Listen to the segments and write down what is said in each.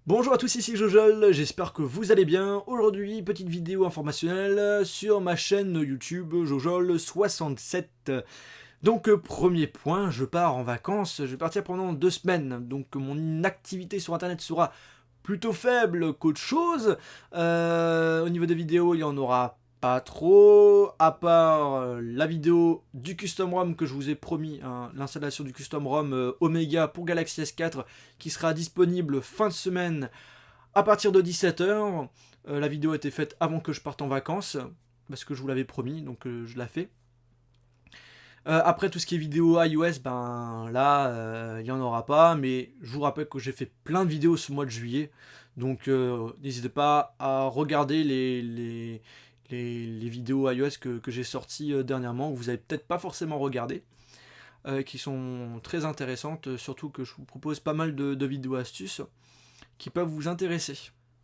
Bonjour à tous, ici Jojol, j'espère que vous allez bien. Aujourd'hui, petite vidéo informationnelle sur ma chaîne YouTube Jojol67. Donc, premier point, je pars en vacances, je vais partir pendant 2 semaines. Donc, mon activité sur internet sera plutôt faible qu'autre chose. Au niveau des vidéos, il y en aura pas trop, à part la vidéo du custom ROM que je vous ai promis, hein, l'installation du custom ROM Omega pour Galaxy S4 qui sera disponible fin de semaine à partir de 17h. La vidéo a été faite avant que je parte en vacances parce que je vous l'avais promis, donc je la fais. Après tout ce qui est vidéo iOS, ben là, il n'y en aura pas, mais je vous rappelle que j'ai fait plein de vidéos ce mois de juillet, donc n'hésitez pas à regarder les vidéos iOS que j'ai sorties dernièrement, que vous n'avez peut-être pas forcément regardé, qui sont très intéressantes, surtout que je vous propose pas mal de vidéos astuces qui peuvent vous intéresser.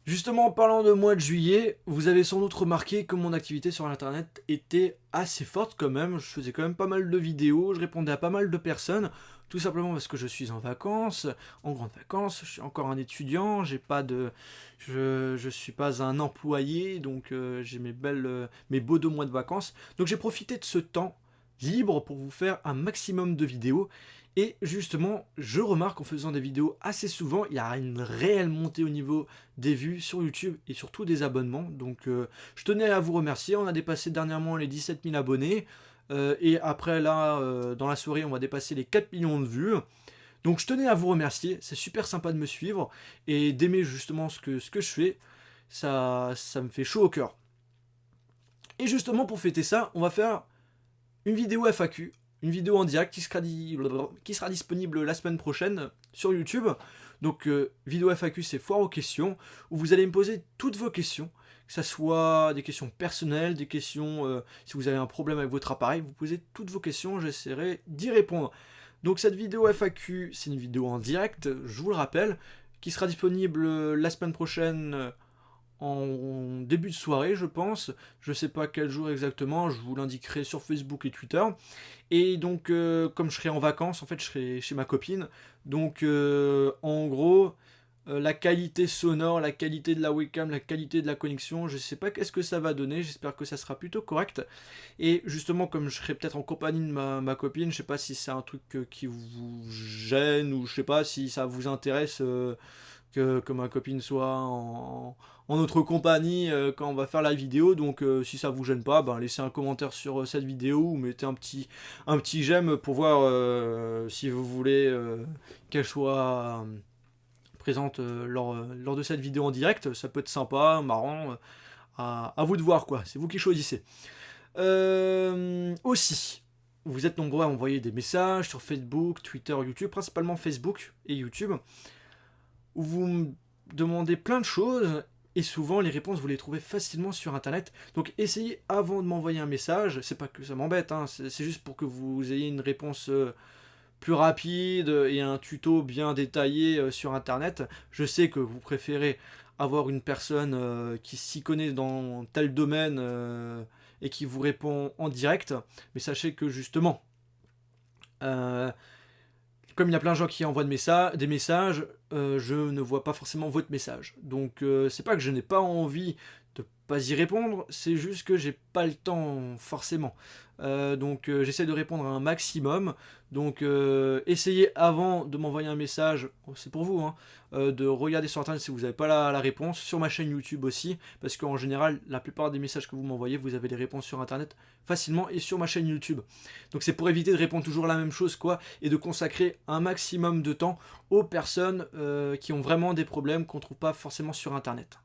Justement, en parlant de mois de juillet, vous avez sans doute remarqué que mon activité sur internet était assez forte quand même. Je faisais quand même pas mal de vidéos, je répondais à pas mal de personnes, tout simplement parce que je suis en vacances, en grandes vacances, je suis encore un étudiant, j'ai pas de, je suis pas un employé, donc j'ai mes beaux 2 mois de vacances. Donc j'ai profité de ce temps libre pour vous faire un maximum de vidéos. Et justement, je remarque en faisant des vidéos assez souvent, il y a une réelle montée au niveau des vues sur YouTube et surtout des abonnements. Donc je tenais à vous remercier. On a dépassé dernièrement les 17 000 abonnés. Et après là, dans la soirée, on va dépasser les 4 millions de vues. Donc je tenais à vous remercier. C'est super sympa de me suivre et d'aimer justement ce que je fais. Ça me fait chaud au cœur. Et justement, pour fêter ça, on va faire une vidéo FAQ, une vidéo en direct qui sera disponible la semaine prochaine sur YouTube. Donc vidéo FAQ, c'est foire aux questions, où vous allez me poser toutes vos questions, que ce soit des questions personnelles, des questions si vous avez un problème avec votre appareil, vous posez toutes vos questions, j'essaierai d'y répondre. Donc cette vidéo FAQ, c'est une vidéo en direct, je vous le rappelle, qui sera disponible la semaine prochaine en début de soirée, je pense. Je sais pas quel jour exactement, je vous l'indiquerai sur Facebook et Twitter. Et donc, comme je serai en vacances, en fait, je serai chez ma copine. Donc, en gros, la qualité sonore, la qualité de la webcam, la qualité de la connexion, je sais pas qu'est-ce que ça va donner. J'espère que ça sera plutôt correct. Et justement, comme je serai peut-être en compagnie de ma copine, je sais pas si c'est un truc qui vous gêne ou je sais pas si ça vous intéresse. Que ma copine soit en notre compagnie quand on va faire la vidéo. Donc si ça vous gêne pas, ben, laissez un commentaire sur cette vidéo ou mettez un petit j'aime pour voir si vous voulez qu'elle soit présente lors de cette vidéo en direct. Ça peut être sympa, marrant, à vous de voir quoi, c'est vous qui choisissez. Aussi, vous êtes nombreux à envoyer des messages sur Facebook, Twitter, YouTube, principalement Facebook et YouTube, où vous me demandez plein de choses et souvent les réponses vous les trouvez facilement sur internet. Donc essayez avant de m'envoyer un message, c'est pas que ça m'embête, hein, c'est juste pour que vous ayez une réponse plus rapide et un tuto bien détaillé sur internet. Je sais que vous préférez avoir une personne qui s'y connaît dans tel domaine et qui vous répond en direct, mais sachez que justement, euh, comme il y a plein de gens qui envoient des messages, je ne vois pas forcément votre message. Donc c'est pas que je n'ai pas envie de pas y répondre, c'est juste que j'ai pas le temps forcément. Donc j'essaie de répondre à un maximum. Donc essayez avant de m'envoyer un message, c'est pour vous, hein, de regarder sur internet si vous n'avez pas la réponse, sur ma chaîne YouTube aussi, parce qu'en général, la plupart des messages que vous m'envoyez, vous avez les réponses sur internet facilement et sur ma chaîne YouTube. Donc c'est pour éviter de répondre toujours la même chose, quoi, et de consacrer un maximum de temps aux personnes qui ont vraiment des problèmes qu'on ne trouve pas forcément sur internet.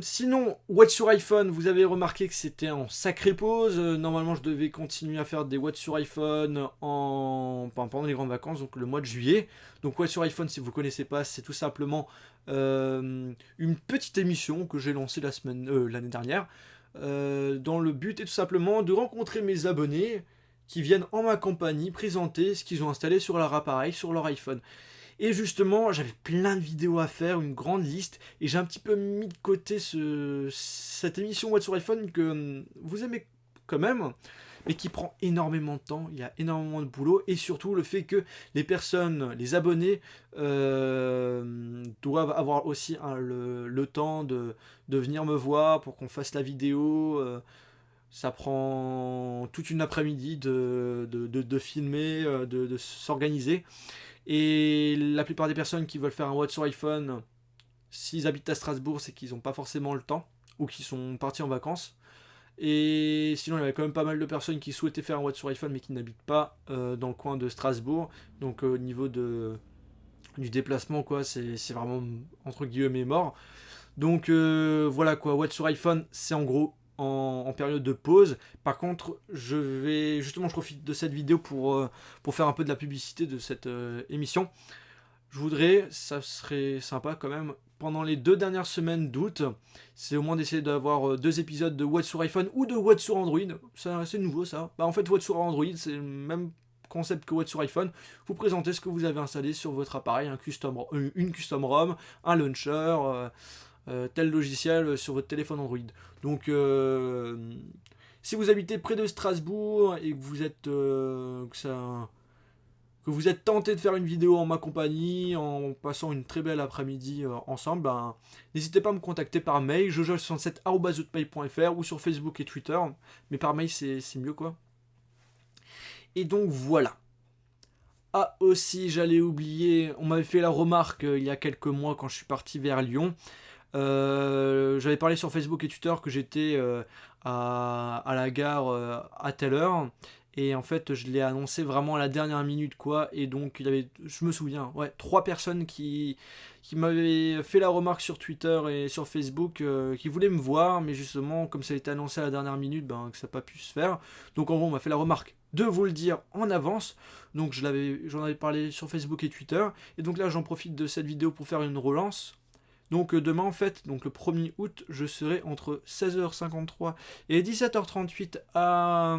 Sinon, Watch sur iPhone, vous avez remarqué que c'était en sacrée pause. Normalement, je devais continuer à faire des Watch sur iPhone pendant les grandes vacances, donc le mois de juillet. Donc, Watch sur iPhone, si vous ne connaissez pas, c'est tout simplement une petite émission que j'ai lancée l'année dernière, dans le but est tout simplement de rencontrer mes abonnés qui viennent en ma compagnie présenter ce qu'ils ont installé sur leur appareil, sur leur iPhone. Et justement, j'avais plein de vidéos à faire, une grande liste, et j'ai un petit peu mis de côté cette émission What sur iPhone que vous aimez quand même, mais qui prend énormément de temps, il y a énormément de boulot, et surtout le fait que les personnes, les abonnés, doivent avoir aussi le temps de venir me voir pour qu'on fasse la vidéo. Ça prend toute une après-midi de filmer, de s'organiser. Et la plupart des personnes qui veulent faire un What sur iPhone, s'ils habitent à Strasbourg, c'est qu'ils n'ont pas forcément le temps, ou qu'ils sont partis en vacances. Et sinon, il y avait quand même pas mal de personnes qui souhaitaient faire un What sur iPhone, mais qui n'habitent pas dans le coin de Strasbourg. Donc au niveau du déplacement, quoi, c'est vraiment entre guillemets mort. Donc voilà quoi, What sur iPhone, c'est en gros en période de pause. Par contre, je profite de cette vidéo pour faire un peu de la publicité de cette émission. Je voudrais, ça serait sympa quand même, pendant les 2 dernières semaines d'août, c'est au moins d'essayer d'avoir 2 épisodes de What sur iPhone ou de What sur Android. C'est nouveau ça. Bah en fait, What sur Android, c'est le même concept que What sur iPhone. Vous présentez ce que vous avez installé sur votre appareil, une custom ROM, un launcher, tel logiciel sur votre téléphone Android. Donc si vous habitez près de Strasbourg et que vous êtes tenté de faire une vidéo en ma compagnie, en passant une très belle après-midi ensemble, ben, n'hésitez pas à me contacter par mail, jojol67@hotmail.fr ou sur Facebook et Twitter, mais par mail c'est mieux quoi. Et donc voilà. Ah aussi, j'allais oublier, on m'avait fait la remarque il y a quelques mois quand je suis parti vers Lyon. J'avais parlé sur Facebook et Twitter que j'étais à la gare à telle heure. Et en fait, je l'ai annoncé vraiment à la dernière minute, quoi. Et donc, je me souviens, ouais, 3 personnes qui m'avaient fait la remarque sur Twitter et sur Facebook, qui voulaient me voir, mais justement, comme ça a été annoncé à la dernière minute, ben, que ça n'a pas pu se faire. Donc, en gros, on m'a fait la remarque de vous le dire en avance. Donc, j'en avais parlé sur Facebook et Twitter. Et donc là, j'en profite de cette vidéo pour faire une relance. Donc demain en fait, donc le 1er août, je serai entre 16h53 et 17h38 à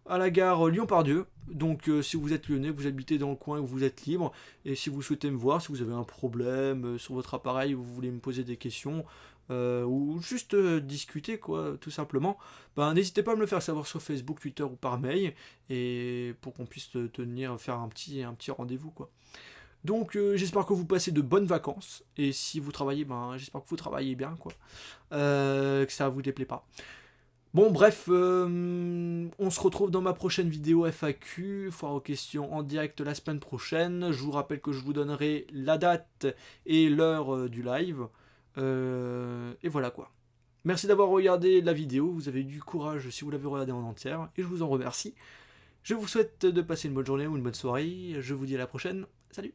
la gare Lyon-Pardieu. Donc si vous êtes lyonnais, vous habitez dans le coin, vous êtes libre, et si vous souhaitez me voir, si vous avez un problème sur votre appareil, vous voulez me poser des questions, ou juste discuter quoi, tout simplement, ben, n'hésitez pas à me le faire savoir sur Facebook, Twitter ou par mail, et pour qu'on puisse faire un petit rendez-vous quoi. Donc j'espère que vous passez de bonnes vacances, et si vous travaillez, ben j'espère que vous travaillez bien quoi, que ça vous déplaît pas. Bon bref, on se retrouve dans ma prochaine vidéo FAQ, foire aux questions en direct la semaine prochaine. Je vous rappelle que je vous donnerai la date et l'heure du live, et voilà quoi. Merci d'avoir regardé la vidéo, vous avez eu du courage si vous l'avez regardée en entière, et je vous en remercie. Je vous souhaite de passer une bonne journée ou une bonne soirée, je vous dis à la prochaine, salut.